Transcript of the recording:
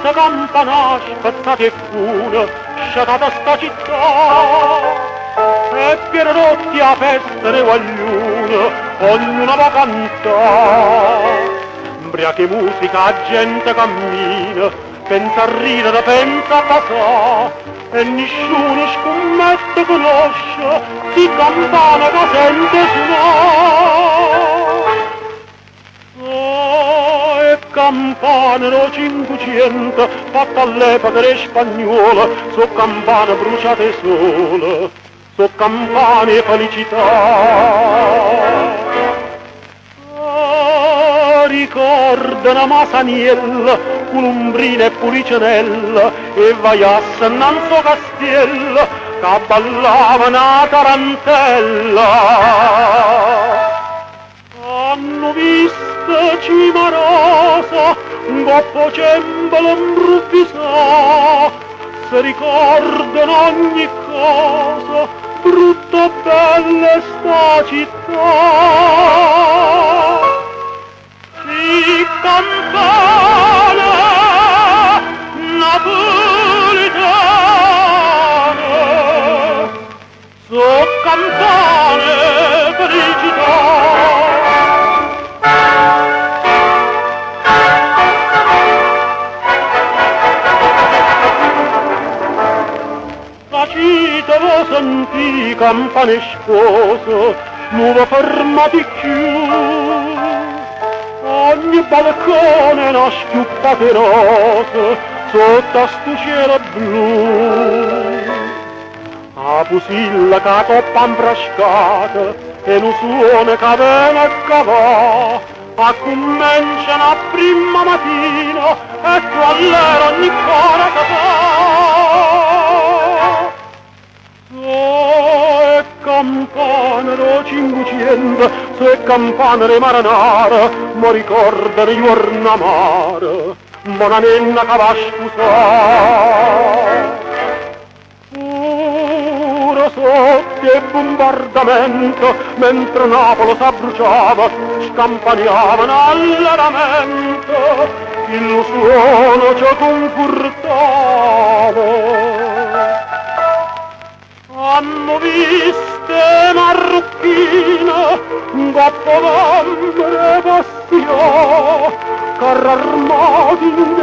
sta campana spezzata e funa, sciatata sta città, e per rotti a festa ne ognuno va cantare. Ubriache musica, gente cammina, pensa a ridere, pensa a passare, e nessuno scommette conosce di campana che sente suonare. E campane no 500 fatte all'epoca delle spagnole, so campane bruciate sole, so campane felicità. Ricordano Masaniella, Columbrina e Puricenella, e Vaiassa Nanzo Castiella, che ballavano a tarantella. Hanno visto Cimarosa, un coppo cembalo improvvisato, si ricordano ogni cosa, brutta e bella sta città. Sì, campana napoletana, so campane felicità. La città lo sentì campane spose, non va fermati più. Ogni balcone una schiuppa feroce sotto a sto cielo blu. A pusilla che coppa imbrascata e un suono che viene a cavà, a cominciano a prima mattina e quell'era ogni cosa che fa. E campane no 500, se campane le maranare, ma ricordano i giorni amare, buona nenna che va a scusare. Ora sotto il bombardamento, mentre Napoli s'abbruciava, scampaniavano al lamento, il suono ci confortava. Hanno viste marrucchine, un coppo d'amore passione, carri armati in